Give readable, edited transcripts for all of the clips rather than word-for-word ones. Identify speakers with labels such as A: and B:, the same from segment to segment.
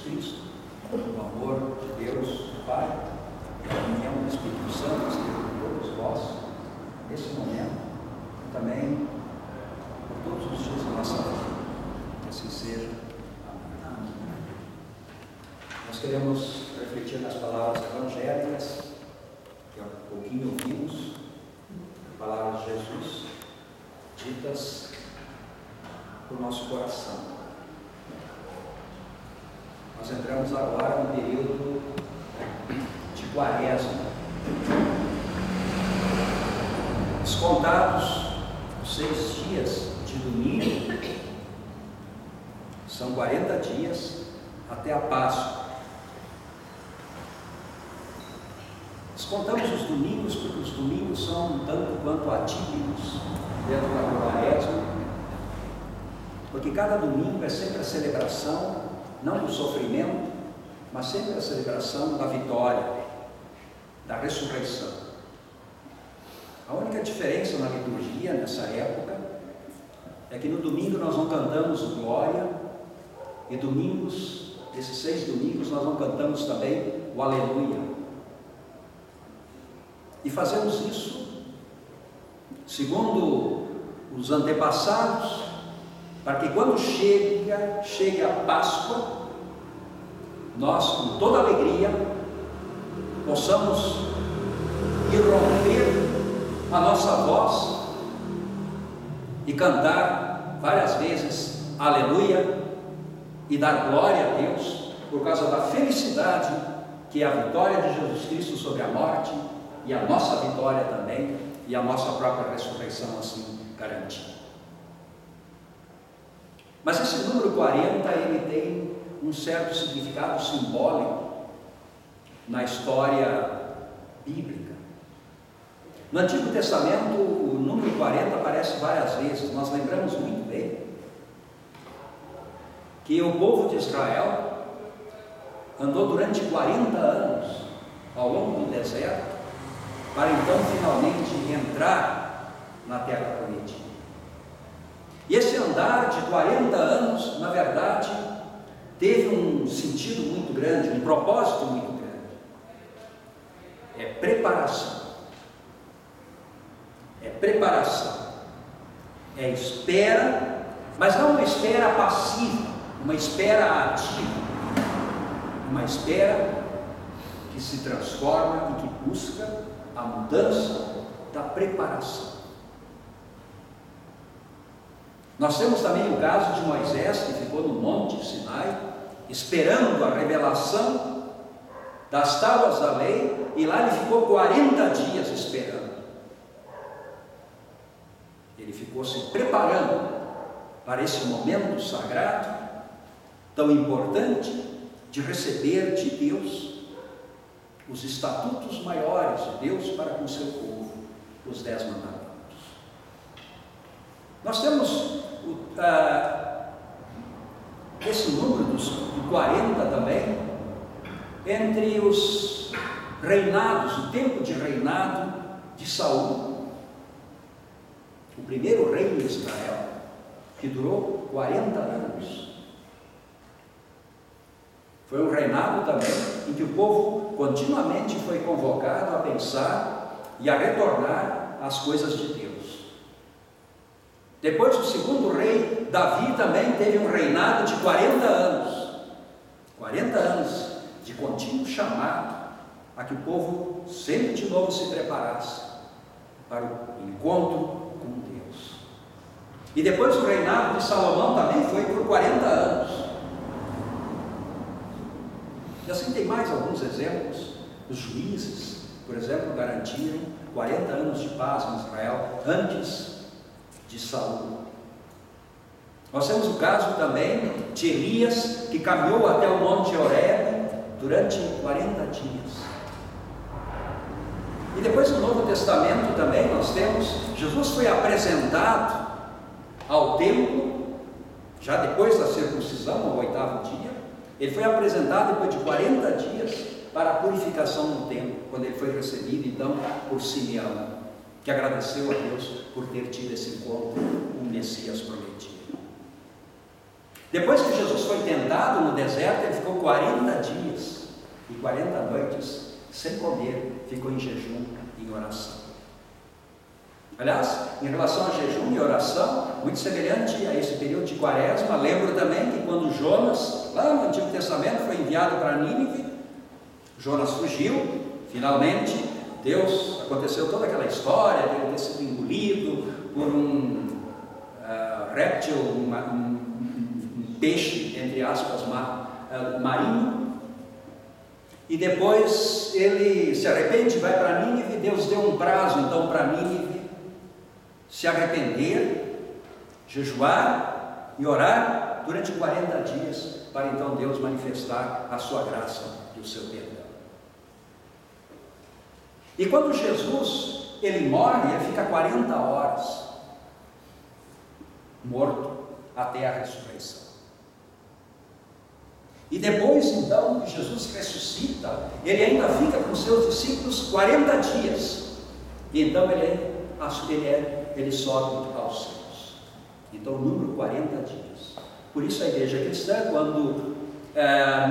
A: Cristo, o amor de Deus, o Pai, e a comunhão do Espírito Santo esteja com todos vós, nesse momento, e também por todos os dias da nossa vida. Que assim seja. Amém. Nós queremos refletir nas palavras evangélicas, que há pouquinho ouvimos, palavras de Jesus, ditas por nosso coração. Nós entramos agora no período de Quaresma. Descontados os 6 dias de domingo, são 40 dias até a Páscoa. Descontamos os domingos porque os domingos são um tanto quanto atípicos dentro da Quaresma, porque cada domingo é sempre a celebração, não do sofrimento, mas sempre a celebração da vitória, da ressurreição. A única diferença na liturgia nessa época é que no domingo nós não cantamos o Glória, e domingos, esses 6 domingos, nós não cantamos também o Aleluia. E fazemos isso segundo os antepassados, para que quando chegue a Páscoa, nós com toda alegria possamos irromper a nossa voz e cantar várias vezes Aleluia e dar glória a Deus por causa da felicidade que é a vitória de Jesus Cristo sobre a morte e a nossa vitória também e a nossa própria ressurreição assim garantida. Mas esse número 40, ele tem um certo significado simbólico na história bíblica. No Antigo Testamento, o número 40 aparece várias vezes. Nós lembramos muito bem que o povo de Israel andou durante 40 anos ao longo do deserto, para então finalmente entrar na terra prometida. E esse andar de 40 anos, na verdade, teve um sentido muito grande, um propósito muito grande. É preparação. É preparação. É espera, mas não uma espera passiva, uma espera ativa. Uma espera que se transforma e que busca a mudança da preparação. Nós temos também o caso de Moisés, que ficou no Monte Sinai, esperando a revelação das tábuas da lei, e lá ele ficou 40 dias esperando. Ele ficou se preparando para esse momento sagrado, tão importante, de receber de Deus os estatutos maiores de Deus para com o seu povo, os 10 mandamentos. Nós temos esse número do 40 também, entre os reinados, o tempo de reinado de Saul, o primeiro rei de Israel, que durou 40 anos. Foi um reinado também em que o povo continuamente foi convocado a pensar e a retornar às coisas de Deus. Depois, o segundo rei, Davi, também teve um reinado de 40 anos. 40 anos de contínuo chamado a que o povo sempre de novo se preparasse para o encontro com Deus. E depois o reinado de Salomão também foi por 40 anos. E assim tem mais alguns exemplos. Os juízes, por exemplo, garantiram 40 anos de paz em Israel antes de Saul. Nós temos o caso também de Elias, que caminhou até o Monte Horebe durante 40 dias. E depois no Novo Testamento também nós temos, Jesus foi apresentado ao templo, já depois da circuncisão, ao 8º dia. Ele foi apresentado depois de 40 dias para a purificação no templo, quando ele foi recebido então por Simeão, que agradeceu a Deus por ter tido esse encontro com o Messias prometido. Depois que Jesus foi tentado no deserto, ele ficou 40 dias e 40 noites sem comer, ficou em jejum e em oração. Aliás, em relação a jejum e oração, muito semelhante a esse período de Quaresma, lembro também que quando Jonas, lá no Antigo Testamento, foi enviado para Nínive, Jonas fugiu, finalmente, Deus, aconteceu toda aquela história de ele ter sido engolido por um réptil, um peixe, entre aspas, marinho, e depois ele se arrepende, vai para Nínive. Deus deu um prazo então para Nínive se arrepender, jejuar e orar durante 40 dias, para então Deus manifestar a sua graça e o seu perdão. E quando Jesus, ele morre, ele fica 40 horas morto até a ressurreição. E depois então que Jesus ressuscita, ele ainda fica com seus discípulos 40 dias, e então ele sobe aos céus. Então o número 40 dias. Por isso a igreja cristã, quando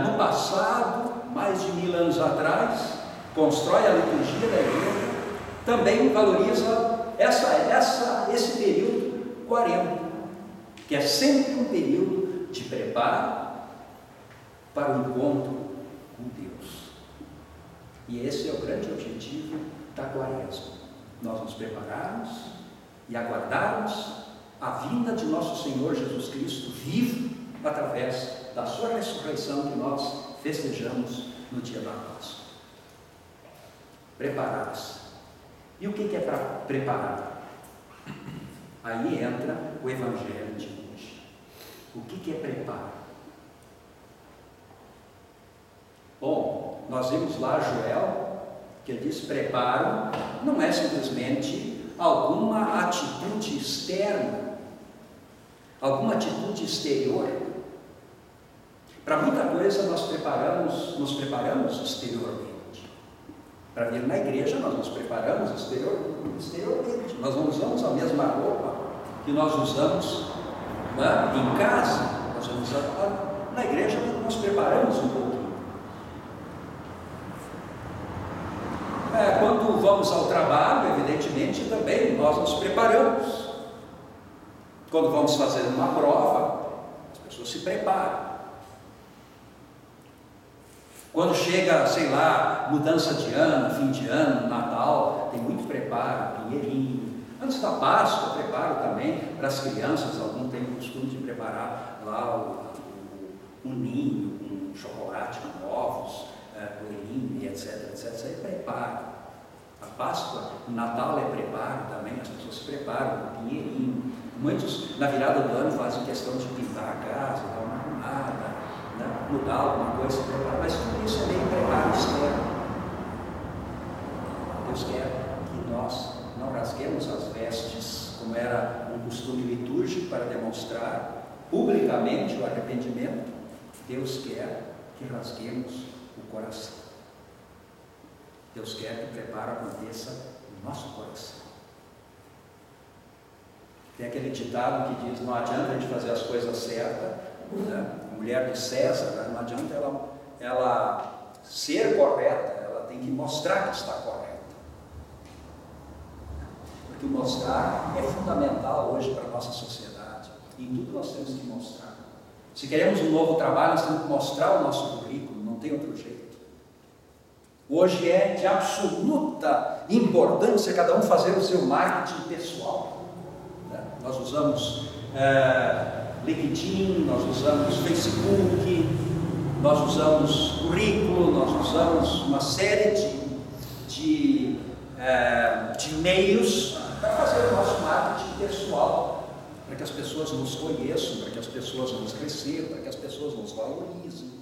A: no passado, mais de 1000 anos atrás, constrói a liturgia da igreja, também valoriza esse período 40, que é sempre um período de preparo para o encontro com Deus. E esse é o grande objetivo da Quaresma: nós nos prepararmos e aguardarmos a vinda de nosso Senhor Jesus Cristo vivo, através da sua ressurreição que nós festejamos no dia da Páscoa. Preparar-se. E o que é para preparar? Aí entra o Evangelho de hoje. O que é preparo? Bom, nós vimos lá Joel, que ele diz: preparo não é simplesmente alguma atitude externa, alguma atitude exterior. Para muita coisa nós nos preparamos exteriormente. Para vir na igreja nós nos preparamos exteriormente. Nós não usamos a mesma roupa que nós usamos em casa. Nós vamos na igreja, nós preparamos um pouquinho. Quando vamos ao trabalho, evidentemente, também nós nos preparamos. Quando vamos fazer uma prova, as pessoas se preparam. Quando chega, sei lá, mudança de ano, fim de ano, Natal, tem muito preparo, pinheirinho. Antes da Páscoa, preparo também para as crianças. Alguns têm o costume de preparar lá um ninho, com chocolate, com ovos, coelhinho, etc, etc. Isso aí é preparo. A Páscoa, o Natal é preparo também, as pessoas se preparam com pinheirinho. Muitos, na virada do ano, fazem questão de pintar a casa, dar uma arrumada, mudar alguma coisa, se preparar, mas tudo isso é meio preparo externo. Deus quer que nós não rasguemos as vestes, como era um costume litúrgico para demonstrar publicamente o arrependimento. Deus quer que rasguemos o coração. Deus quer que o preparo aconteça no nosso coração. Tem aquele ditado que diz: não adianta a gente fazer as coisas certas, a mulher de César, não adianta ela ser correta, ela tem que mostrar que está correta. Porque mostrar é fundamental hoje para a nossa sociedade. E em tudo nós temos que mostrar. Se queremos um novo trabalho, nós temos que mostrar o nosso currículo, não tem outro jeito. Hoje é de absoluta importância cada um fazer o seu marketing pessoal. Nós usamos LinkedIn, nós usamos Facebook, nós usamos currículo, nós usamos uma série de meios para fazer o nosso marketing pessoal, para que as pessoas nos conheçam, para que as pessoas nos recebam, para que as pessoas nos valorizem,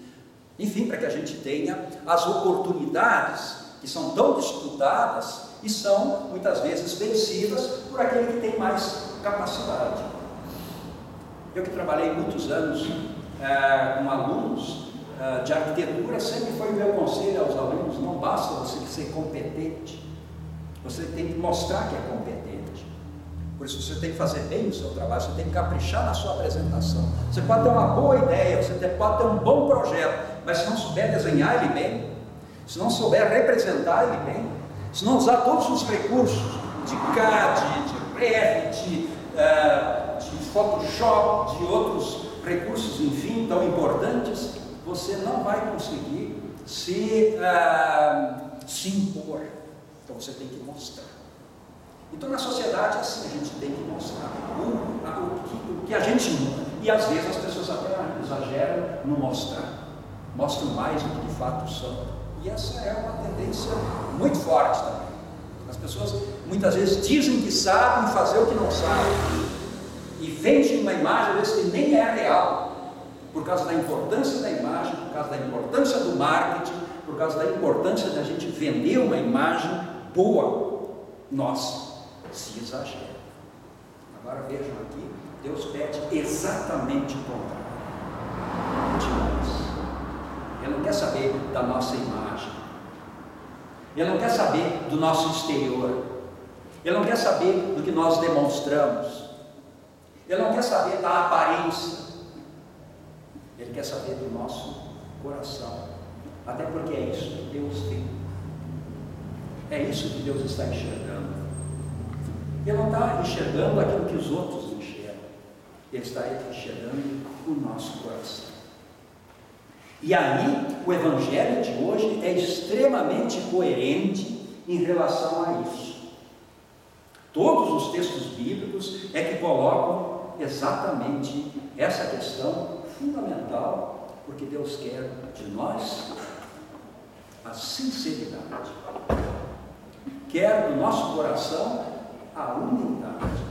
A: enfim, para que a gente tenha as oportunidades que são tão disputadas e são muitas vezes vencidas por aquele que tem mais capacidade. Eu que trabalhei muitos anos com alunos de arquitetura, sempre foi o meu conselho aos alunos: não basta você ser competente, você tem que mostrar que é competente. Por isso você tem que fazer bem o seu trabalho, você tem que caprichar na sua apresentação. Você pode ter uma boa ideia, você pode ter um bom projeto, mas se não souber desenhar ele bem, se não souber representar ele bem, se não usar todos os recursos de CAD, de Revit, de Photoshop, de outros recursos, enfim, tão importantes, você não vai conseguir se impor. Então você tem que mostrar. Então na sociedade assim, a gente tem que mostrar o que a gente muda. E às vezes as pessoas até exageram no mostrar, mostram mais do que de fato são. E essa é uma tendência muito forte também. As pessoas muitas vezes dizem que sabem fazer o que não sabem e vendem uma imagem às vezes que nem é real, por causa da importância da imagem, por causa da importância do marketing, por causa da importância da gente vender uma imagem boa. Nossa, se exagera. Agora vejam aqui, Deus pede exatamente o contrário de nós. Ele não quer saber da nossa imagem, Ele não quer saber do nosso exterior, Ele não quer saber do que nós demonstramos, Ele não quer saber da aparência, Ele quer saber do nosso coração, até porque é isso que Deus vê, é isso que Deus está enxergando. Ele não está enxergando aquilo que os outros enxergam, Ele está enxergando o nosso coração. E aí, o Evangelho de hoje é extremamente coerente em relação a isso. Todos os textos bíblicos é que colocam exatamente essa questão fundamental, porque Deus quer de nós a sinceridade, quer do nosso coração a humildade,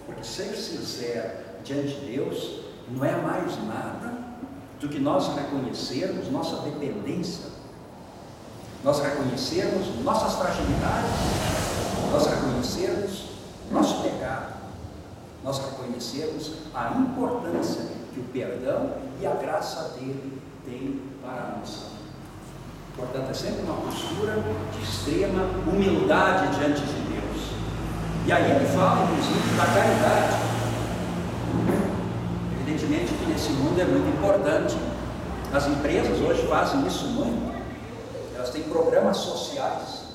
A: porque ser sincero diante de Deus não é mais nada do que nós reconhecermos nossa dependência, nós reconhecermos nossas fragilidades, nós reconhecermos nosso pecado, nós reconhecermos a importância que o perdão e a graça dele têm para a nossa vida. Portanto, é sempre uma postura de extrema humildade diante de Deus. E aí ele fala, inclusive, da caridade. Evidentemente que nesse mundo é muito importante. As empresas hoje fazem isso muito. Elas têm programas sociais.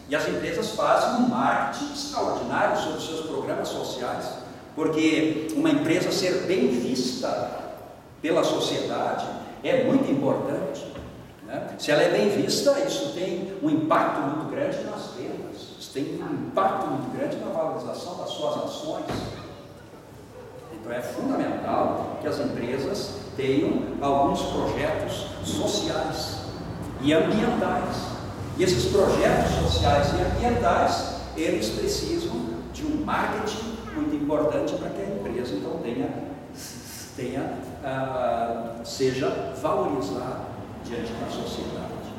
A: E as empresas fazem um marketing extraordinário sobre os seus programas sociais, porque uma empresa ser bem vista pela sociedade é muito importante, né? Se ela é bem vista, isso tem um impacto muito grande nas vendas, isso tem um impacto muito grande na valorização das suas ações. Então é fundamental que as empresas tenham alguns projetos sociais e ambientais. E esses projetos sociais e ambientais, eles precisam de um marketing muito importante para que a empresa então seja valorizada diante da sociedade.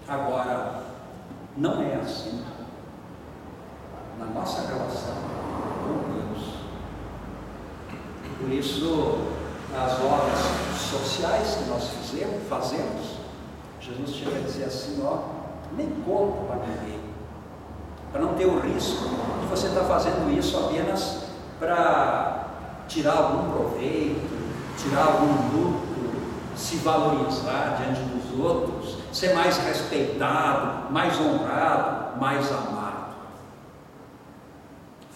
A: Agora, não é assim na nossa relação com Deus. Por isso, as obras sociais que nós fazemos, Jesus chega a dizer assim, nem conta para ninguém, para não ter o risco de você estar fazendo isso apenas para tirar algum proveito, tirar algum lucro, se valorizar diante dos outros, ser mais respeitado, mais honrado, mais amado.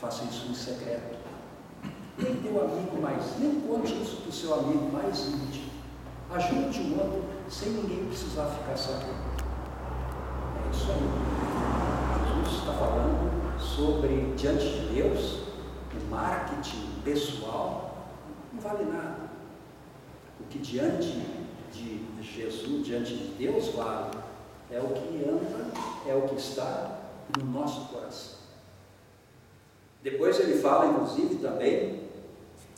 A: Faça isso em secreto. Nem teu amigo nem conte isso para o seu amigo mais íntimo. Ajude o outro sem ninguém precisar ficar sabendo. É isso aí. Jesus está falando sobre, diante de Deus, o marketing pessoal não vale nada. O que diante de Jesus, diante de Deus vale, é o que anda, é o que está no nosso coração. Depois ele fala, inclusive, também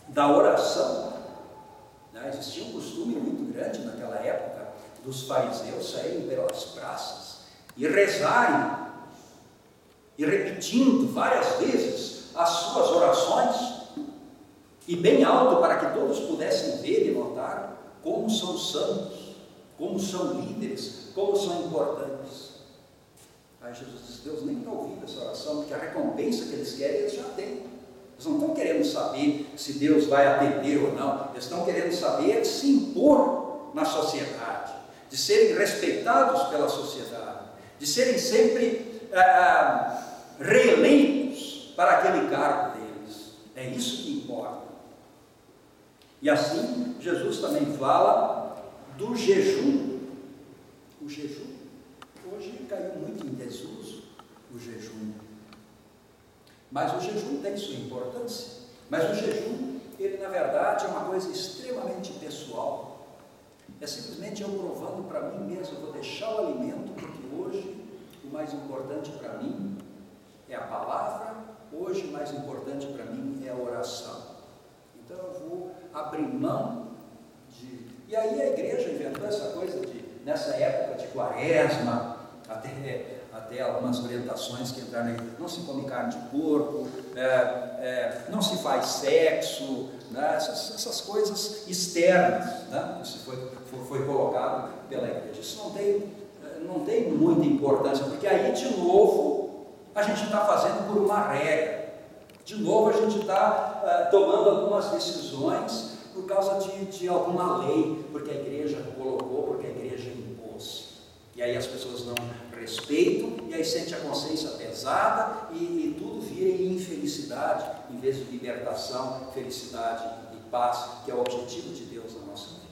A: da oração. Existia um costume muito grande naquela época dos fariseus saírem pelas praças e rezarem e repetindo várias vezes as suas orações e bem alto para que todos pudessem ver e notar como são santos, como são líderes, como são importantes. Aí Jesus diz: Deus nem está ouvindo essa oração, porque a recompensa que eles querem, eles já têm. Eles não estão querendo saber se Deus vai atender ou não, eles estão querendo saber se impor na sociedade, de serem respeitados pela sociedade, de serem sempre reeleitos para aquele cargo deles. É isso que importa. E assim, Jesus também fala do jejum. O jejum, hoje caiu muito em desuso o jejum. Mas o jejum tem sua importância. Mas o jejum, ele na verdade é uma coisa extremamente pessoal. É simplesmente eu provando para mim mesmo, eu vou deixar o alimento, porque hoje o mais importante para mim é a palavra, hoje o mais importante para mim é a oração. Então eu vou abrir mão de... E aí a igreja inventou essa coisa de, nessa época de quaresma, até algumas orientações que entraram aí, não se come carne de porco, não se faz sexo, né? essas coisas externas, né? Isso foi colocado pela igreja. Isso não tem muita importância, porque aí de novo a gente está fazendo por uma regra, de novo a gente está tomando algumas decisões por causa de alguma lei, porque a igreja colocou, porque a igreja impôs. E aí as pessoas não respeitam, e aí sente a consciência pesada, e tudo vira em infelicidade, em vez de libertação, felicidade e paz, que é o objetivo de Deus na nossa vida.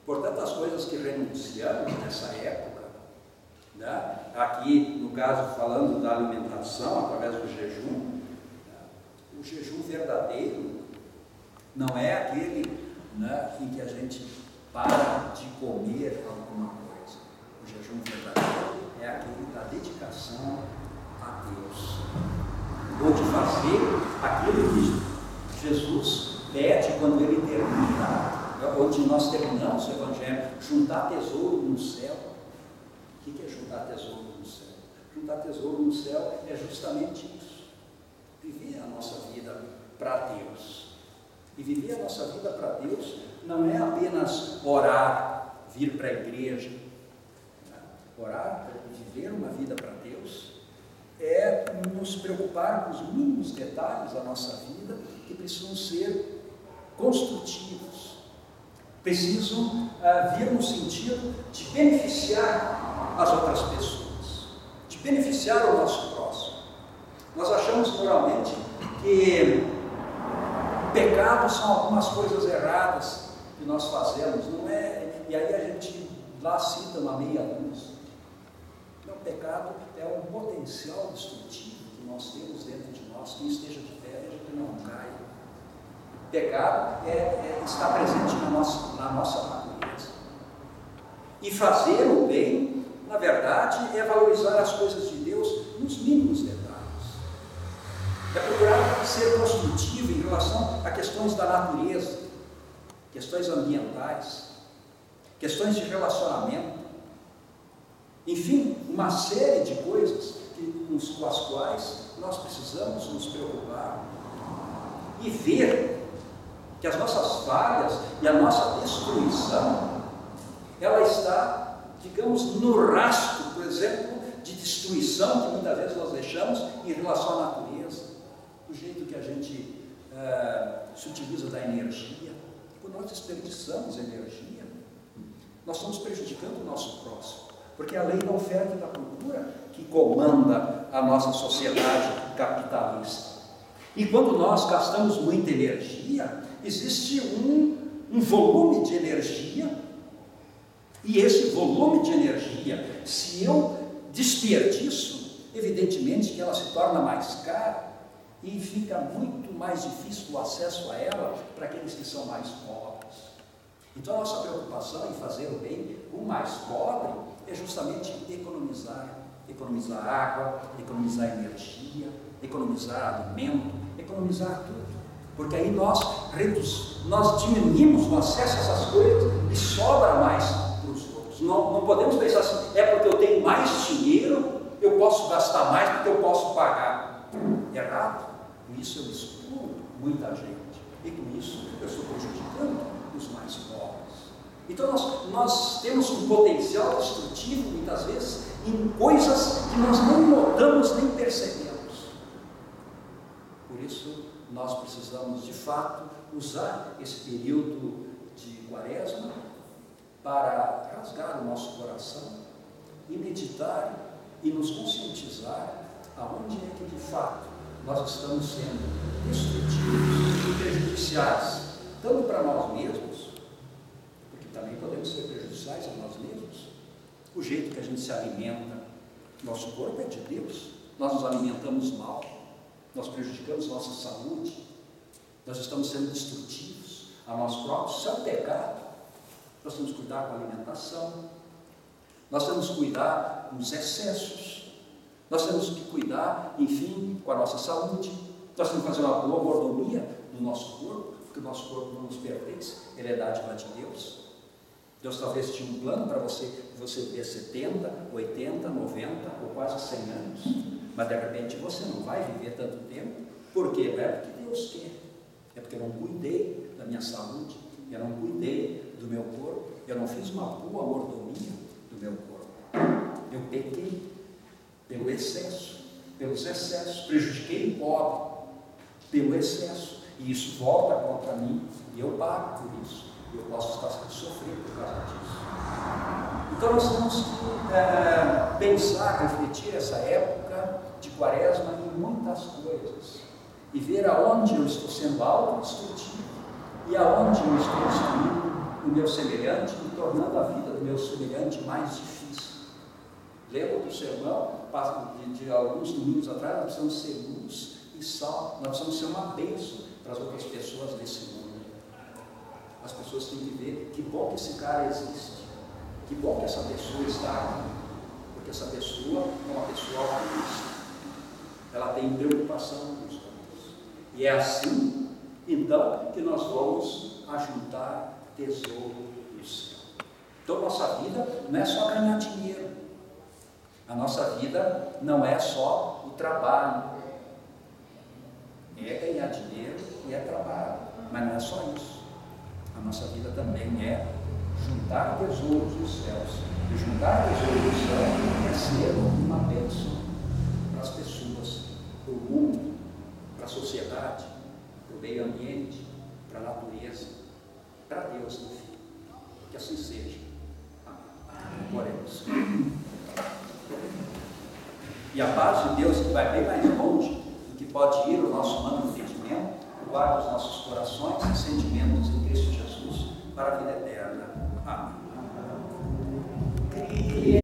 A: Portanto, as coisas que renunciamos nessa época, né? Aqui no caso falando da alimentação através do jejum, né? O jejum verdadeiro não é aquele, né, em que a gente para de comer alguma coisa. O jejum verdadeiro é aquele da dedicação a Deus, ou de fazer aquilo que Jesus pede quando ele termina, onde nós terminamos o Evangelho, juntar tesouro no céu. O que é juntar tesouro no céu? Juntar tesouro no céu é justamente isso, viver a nossa vida para Deus. E viver a nossa vida para Deus não é apenas orar, vir para a igreja. Orar, viver uma vida para Deus, é nos preocupar com os mínimos detalhes da nossa vida, que precisam ser construtivos, precisam vir no sentido de beneficiar as outras pessoas, de beneficiar o nosso próximo. Nós achamos normalmente que pecados são algumas coisas erradas que nós fazemos, não é? E aí a gente lá cita uma meia luz. Não, o pecado é um potencial destrutivo que nós temos dentro de nós. Quem esteja de pé, veja que não caia. Pecado está presente na nossa natureza. E fazer o bem, na verdade, é valorizar as coisas de Deus nos mínimos detalhes. É procurar ser construtivo em relação a questões da natureza, questões ambientais, questões de relacionamento, enfim, uma série de coisas com as quais nós precisamos nos preocupar e ver que as nossas falhas e a nossa destruição, ela está, digamos, no rastro, por exemplo, de destruição que muitas vezes nós deixamos em relação à natureza, do jeito que a gente se utiliza da energia. Quando nós desperdiçamos energia, nós estamos prejudicando o nosso próximo, porque é a lei da oferta e da procura que comanda a nossa sociedade capitalista. E quando nós gastamos muita energia, existe um volume de energia, e esse volume de energia, se eu desperdiço, evidentemente que ela se torna mais cara e fica muito mais difícil o acesso a ela para aqueles que são mais pobres. Então a nossa preocupação em fazer o bem com o mais pobre é justamente economizar água, economizar energia, economizar alimento, economizar tudo, porque aí nós diminuímos o acesso a essas coisas e sobra mais para os outros. Não podemos pensar assim, é porque eu tenho mais dinheiro, eu posso gastar mais porque eu posso pagar. Errado. Com isso eu excluo muita gente, e com isso eu estou prejudicando os mais pobres. Então nós temos um potencial destrutivo muitas vezes em coisas que nós nem notamos nem percebemos. Por isso, nós precisamos, de fato, usar esse período de Quaresma para rasgar o nosso coração e meditar e nos conscientizar aonde é que, de fato, nós estamos sendo destrutivos e prejudiciais, tanto para nós mesmos, porque também podemos ser prejudiciais a nós mesmos. O jeito que a gente se alimenta, nosso corpo é de Deus, nós nos alimentamos mal, nós prejudicamos nossa saúde, nós estamos sendo destrutivos a nós próprios, isso é um pecado. Nós temos que cuidar com a alimentação, nós temos que cuidar dos excessos, nós temos que cuidar, enfim, com a nossa saúde, nós temos que fazer uma boa mordomia do nosso corpo, porque o nosso corpo não nos pertence, ele é dádiva de Deus. Deus talvez tinha um plano para você viver 70, 80, 90 ou quase 100 anos, mas de repente você não vai viver tanto tempo. Por quê? Não é porque Deus quer, é porque eu não cuidei da minha saúde, eu não cuidei do meu corpo, eu não fiz uma boa mordomia do meu corpo. Eu pequei pelo excesso, pelos excessos, prejudiquei o pobre pelo excesso, e isso volta contra mim, e eu pago por isso. Eu posso estar sofrendo por causa disso. Então nós temos que pensar, refletir essa época de Quaresma em muitas coisas e ver aonde eu estou sendo autodestrutivo e aonde eu estou destruindo o meu semelhante e tornando a vida do meu semelhante mais difícil. Lembra do sermão de alguns domingos atrás? Nós precisamos ser luz e sal, nós precisamos ser uma bênção para as outras pessoas desse mundo. As pessoas têm que ver que bom que esse cara existe, que bom que essa pessoa está aqui, porque essa pessoa é uma pessoa altruísta, ela tem preocupação com os outros, e é assim, então, que nós vamos ajuntar tesouro do céu. Então, nossa vida não é só ganhar dinheiro, a nossa vida não é só o trabalho, é ganhar dinheiro e é trabalho, mas não é só isso. A nossa vida também é juntar tesouros dos céus. E juntar tesouros dos céus é ser uma bênção para as pessoas, para o mundo, para a sociedade, para o meio ambiente, para a natureza, para Deus, no fim. Que assim seja. Amém. Oremos. E a paz de Deus, que vai bem mais longe do que pode ir o nosso humano entendimento, guarda os nossos corações e sentimentos em Cristo Jesus para a vida eterna. Amém.